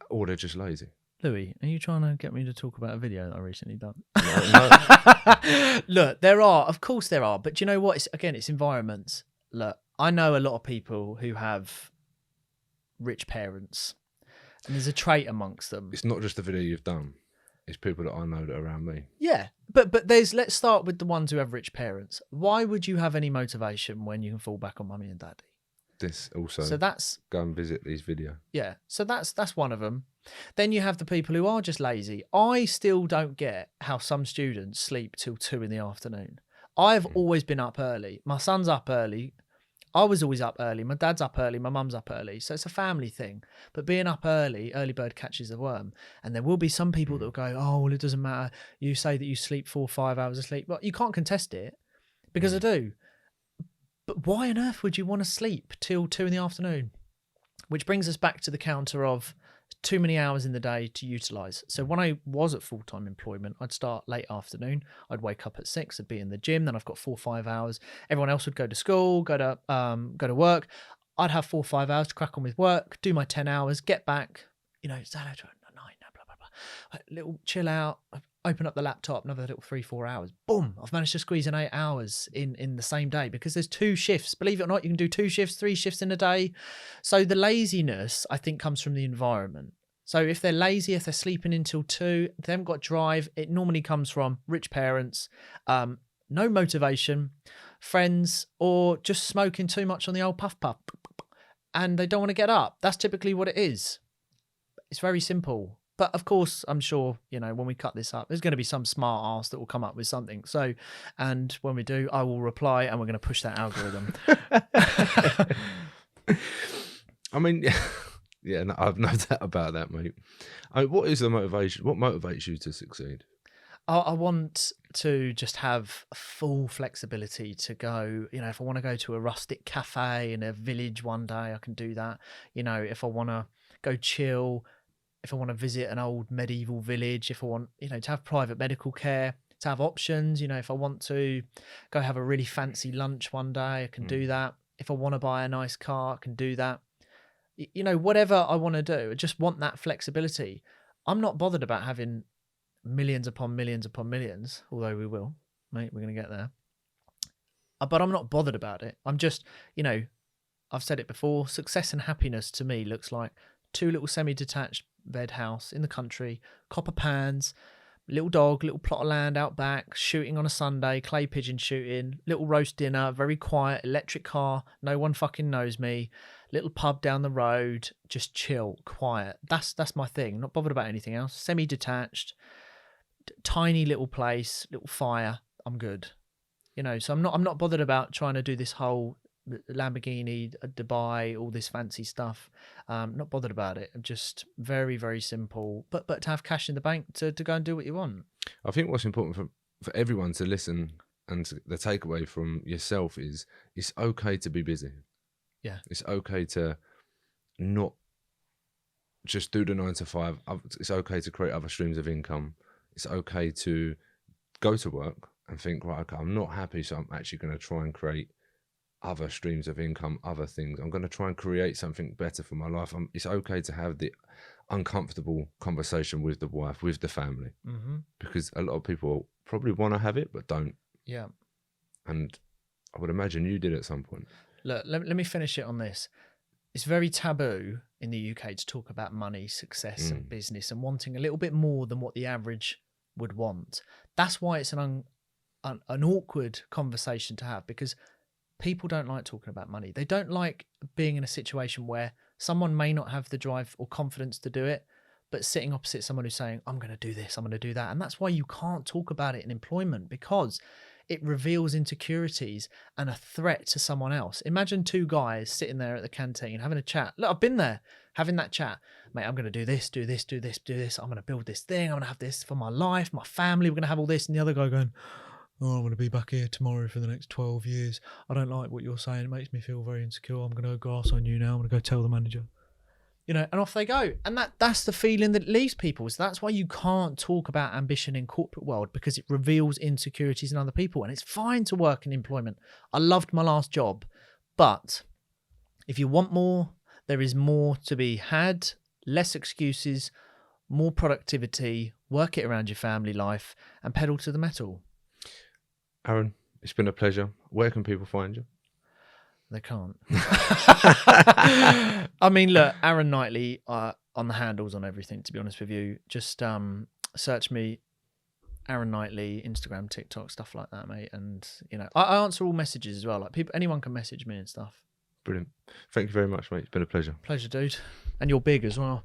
or they're just lazy. Louis, are you trying to get me to talk about a video that I recently done? No. Look, of course there are, but do you know what? It's environments. Look, I know a lot of people who have rich parents, and there's a trait amongst them. It's not just the video you've done. It's people that I know that are around me. Yeah, but let's start with the ones who have rich parents. Why would you have any motivation when you can fall back on mummy and daddy? This also. So that's, go and visit these videos. Yeah, so that's one of them. Then you have the people who are just lazy. I still don't get how some students sleep till 2 PM. I've always been up early. My son's up early. I was always up early. My dad's up early. My mum's up early. So it's a family thing. But being up early bird catches the worm. And there will be some people that will go, oh, well, it doesn't matter. You say that you sleep 4 or 5 hours of sleep. Well, you can't contest it, because I do. But why on earth would you want to sleep till 2 PM? Which brings us back to the counter of too many hours in the day to utilise. So when I was at full-time employment, I'd start late afternoon. I'd wake up at 6. I'd be in the gym. Then I've got 4 or 5 hours. Everyone else would go to school, go to work. I'd have 4 or 5 hours to crack on with work, do my 10 hours, get back, you know, 9, blah, blah, blah. Little chill out, open up the laptop, another little 3 or 4 hours. Boom, I've managed to squeeze in 8 hours in the same day, because there's 2 shifts. Believe it or not, you can do 2 shifts, 3 shifts in a day. So the laziness, I think, comes from the environment. So if they're lazy, if they're sleeping until 2, they haven't got drive, it normally comes from rich parents. no motivation, friends, or just smoking too much on the old puff, and they don't want to get up. That's typically what it is. It's very simple. But of course, I'm sure, when we cut this up, there's going to be some smart ass that will come up with something. So, and when we do, I will reply and we're going to push that algorithm. I mean, yeah, no, I've no doubt about that, mate. What is the motivation? What motivates you to succeed? I want to just have full flexibility to go, if I want to go to a rustic cafe in a village one day, I can do that. If I want to go chill, if I want to visit an old medieval village, if I want, to have private medical care, to have options, if I want to go have a really fancy lunch one day, I can do that. If I want to buy a nice car, I can do that. Whatever I want to do, I just want that flexibility. I'm not bothered about having millions upon millions upon millions, although we will, mate, we're going to get there. But I'm not bothered about it. I'm just, I've said it before, success and happiness to me looks like 2 little semi-detached bed house in the country, copper pans, little dog, little plot of land out back, shooting on a Sunday, clay pigeon shooting, little roast dinner, very quiet, electric car, no one fucking knows me, little pub down the road, just chill, quiet. That's my thing. Not bothered about anything else. Semi-detached, tiny little place, little fire. I'm good. So I'm not bothered about trying to do this whole Lamborghini, Dubai, all this fancy stuff. Not bothered about it. I'm just very, very simple. But to have cash in the bank to go and do what you want. I think what's important for everyone to listen, and the takeaway from yourself is it's okay to be busy. Yeah. It's okay to not just do the 9 to 5. It's okay to create other streams of income. It's okay to go to work and think, right, okay, I'm not happy, so I'm actually going to try and create other streams of income, other things. I'm going to try and create something better for my life. It's okay to have the uncomfortable conversation with the wife, with the family, because a lot of people probably want to have it, but don't. Yeah. And I would imagine you did at some point. Look, let me finish it on this. It's very taboo in the UK to talk about money, success and business, and wanting a little bit more than what the average would want. That's why it's an awkward conversation to have, because people don't like talking about money. They don't like being in a situation where someone may not have the drive or confidence to do it, but sitting opposite someone who's saying, I'm going to do this, I'm going to do that. And that's why you can't talk about it in employment, because it reveals insecurities and a threat to someone else. Imagine 2 guys sitting there at the canteen having a chat. Look, I've been there having that chat. Mate, I'm going to do this, do this, do this, do this. I'm going to build this thing. I'm going to have this for my life, my family. We're going to have all this. And the other guy going, oh, I'm going to be back here tomorrow for the next 12 years. I don't like what you're saying. It makes me feel very insecure. I'm going to go grass on you now. I'm going to go tell the manager. And off they go. And that's the feeling that leaves people. So that's why you can't talk about ambition in corporate world, because it reveals insecurities in other people. And it's fine to work in employment. I loved my last job. But if you want more, there is more to be had, less excuses, more productivity, work it around your family life, and pedal to the metal. Aaron, it's been a pleasure. Where can people find you? They can't. I mean, look, Aaron Knightley on the handles on everything, to be honest with you. Just search me, Aaron Knightley, Instagram, TikTok, stuff like that, mate. And, I answer all messages as well. Like anyone can message me and stuff. Brilliant. Thank you very much, mate. It's been a pleasure. Pleasure, dude. And you're big as well.